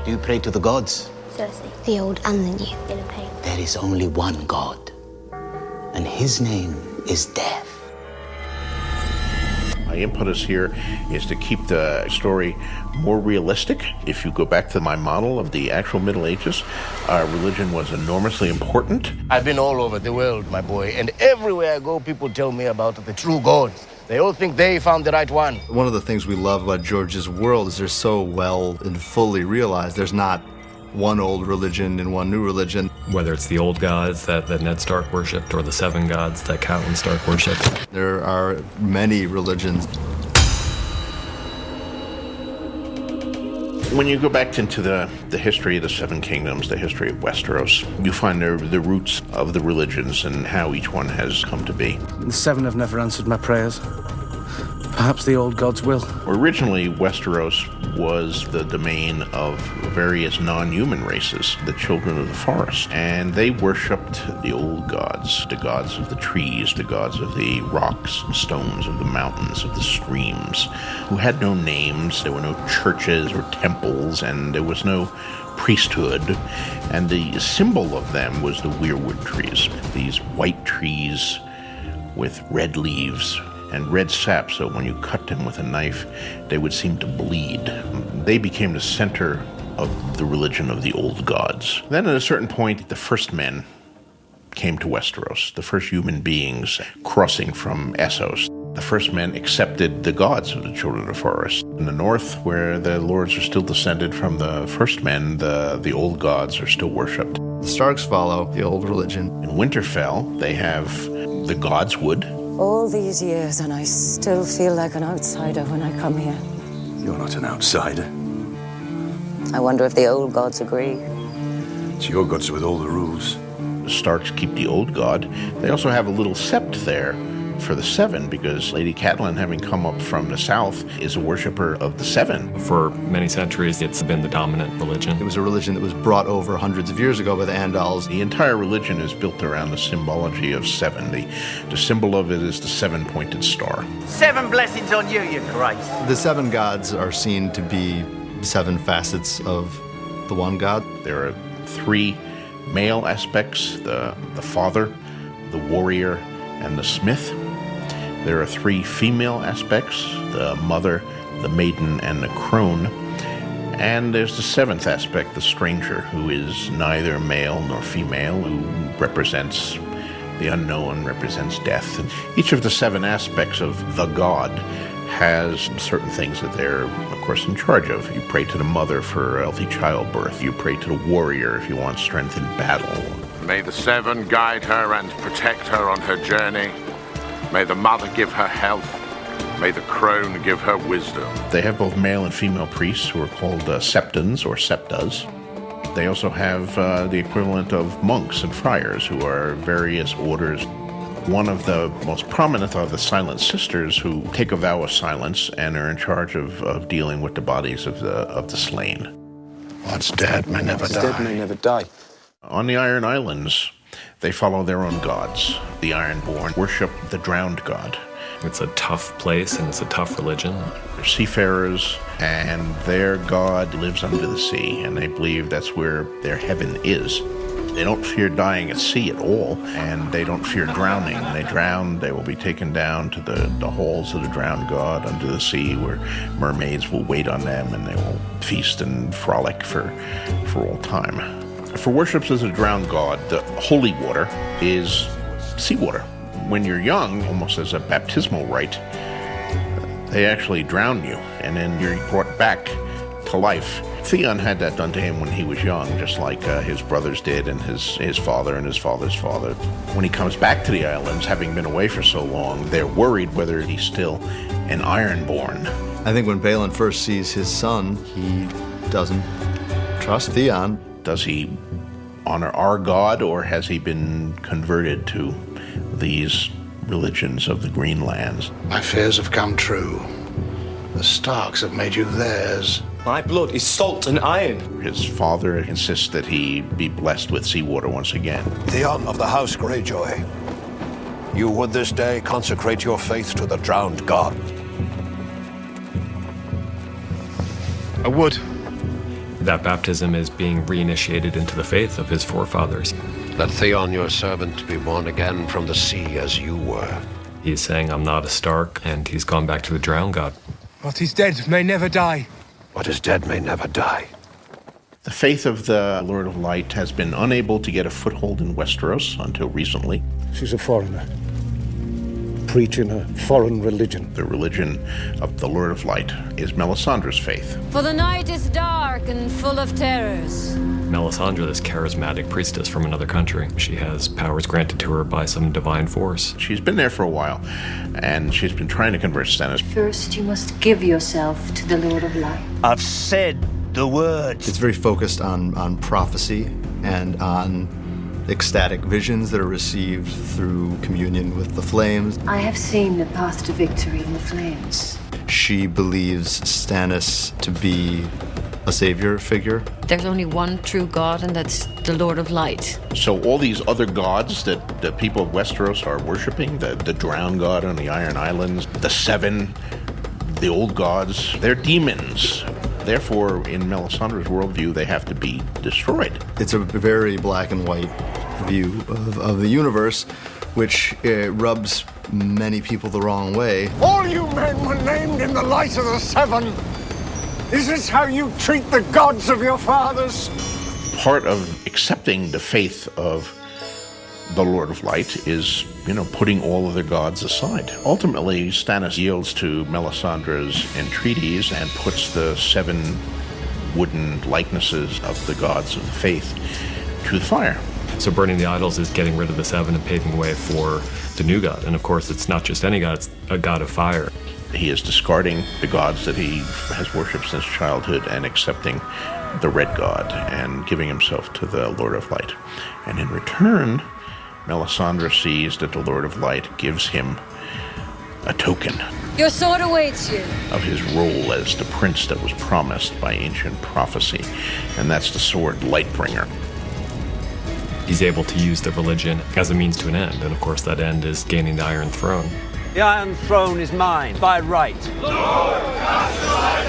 Do you pray to the gods? Cersei. The old and the new. In a pain. There is only one God, and his name is death. My impetus here is to keep the story more realistic. If you go back to my model of the actual Middle Ages, religion was enormously important. I've been all over the world, my boy, and everywhere I go, people tell me about the true gods. They all think they found the right one. One of the things we love about George's world is they're so well and fully realized. There's not one old religion and one new religion. Whether it's the old gods that Ned Stark worshipped or the seven gods that Catelyn Stark worshipped. There are many religions. When you go back into the history of the Seven Kingdoms, the history of Westeros, you find the roots of the religions and how each one has come to be. The seven have never answered my prayers. Perhaps the old gods will. Originally, Westeros was the domain of various non-human races, the children of the forest, and they worshipped the old gods, the gods of the trees, the gods of the rocks and stones, of the mountains, of the streams, who had no names. There were no churches or temples, and there was no priesthood, and the symbol of them was the weirwood trees, these white trees with red leaves and red sap, so when you cut them with a knife, they would seem to bleed. They became the center of the religion of the old gods. Then at a certain point, the first men came to Westeros, the first human beings crossing from Essos. The first men accepted the gods of the children of the forest. In the north, where the lords are still descended from the first men, the old gods are still worshipped. The Starks follow the old religion. In Winterfell, they have the gods wood. All these years, and I still feel like an outsider when I come here. You're not an outsider. I wonder if the old gods agree. It's your gods with all the rules. The Starks keep the old god. They also have a little sept there for the seven, because Lady Catelyn, having come up from the south, is a worshiper of the seven. For many centuries, it's been the dominant religion. It was a religion that was brought over hundreds of years ago by the Andals. The entire religion is built around the symbology of seven. The symbol of it is the seven-pointed star. 7 blessings on you, you Christ. The seven gods are seen to be seven facets of the one god. There are 3 male aspects, the father, the warrior, and the smith. There are 3 female aspects, the mother, the maiden, and the crone. And there's the 7th aspect, the stranger, who is neither male nor female, who represents the unknown, represents death. And each of the 7 aspects of the god has certain things that they're, of course, in charge of. You pray to the mother for healthy childbirth. You pray to the warrior if you want strength in battle. May the 7 guide her and protect her on her journey. May the mother give her health. May the crone give her wisdom. They have both male and female priests who are called septons or septas. They also have the equivalent of monks and friars, who are various orders. One of the most prominent are the Silent Sisters, who take a vow of silence and are in charge of dealing with the bodies of the slain. What's dead may never die. Dead may never die. On the Iron Islands, they follow their own gods. The Ironborn worship the drowned god. It's a tough place and it's a tough religion. They're seafarers, and their god lives under the sea, and they believe that's where their heaven is. They don't fear dying at sea at all, and they don't fear drowning. When they drown, they will be taken down to the halls of the drowned god under the sea, where mermaids will wait on them, and they will feast and frolic for all time. For worships as a drowned god, the holy water is seawater. When you're young, almost as a baptismal rite, they actually drown you, and then you're brought back to life. Theon had that done to him when he was young, just like his brothers did, and his father and his father's father. When he comes back to the islands, having been away for so long, they're worried whether he's still an Ironborn. I think when Balon first sees his son, he doesn't trust Theon. Does he honor our god, or has he been converted to these religions of the Green Lands? My fears have come true. The Starks have made you theirs. My blood is salt and iron. His father insists that he be blessed with seawater once again. Theon of the House Greyjoy, you would this day consecrate your faith to the drowned god? I would. That baptism is being reinitiated into the faith of his forefathers. Let Theon, your servant, be born again from the sea as you were. He's saying, I'm not a Stark, and he's gone back to the drowned god. What is dead may never die. What is dead may never die. The faith of the Lord of Light has been unable to get a foothold in Westeros until recently. She's a foreigner, preaching a foreign religion. The religion of the Lord of Light is Melisandre's faith. For the night is dark and full of terrors. Melisandre, this charismatic priestess from another country. She has powers granted to her by some divine force. She's been there for a while, and she's been trying to convert Stannis. First, you must give yourself to the Lord of Light. I've said the words. It's very focused on prophecy and on ecstatic visions that are received through communion with the flames. I have seen the path to victory in the flames. She believes Stannis to be a savior figure. There's only one true God, and that's the Lord of Light. So all these other gods that the people of Westeros are worshiping, the drowned god on the Iron Islands, the Seven, the old gods, they're demons. Therefore, in Melisandre's worldview, they have to be destroyed. It's a very black and white view of the universe, which rubs many people the wrong way. All you men were named in the light of the Seven. Is this how you treat the gods of your fathers? Part of accepting the faith of the Lord of Light is, putting all other gods aside. Ultimately, Stannis yields to Melisandre's entreaties and puts the 7 wooden likenesses of the gods of the faith to the fire. So burning the idols is getting rid of the 7 and paving the way for the new god. And of course, it's not just any god, it's a god of fire. He is discarding the gods that he has worshipped since childhood and accepting the red god and giving himself to the Lord of Light. And in return, Melisandre sees that the Lord of Light gives him a token Your sword awaits you. of his role as the prince that was promised by ancient prophecy, and that's the sword Lightbringer. He's able to use the religion as a means to an end, and of course that end is gaining the Iron Throne. The Iron Throne is mine, by right. Lord, cast aside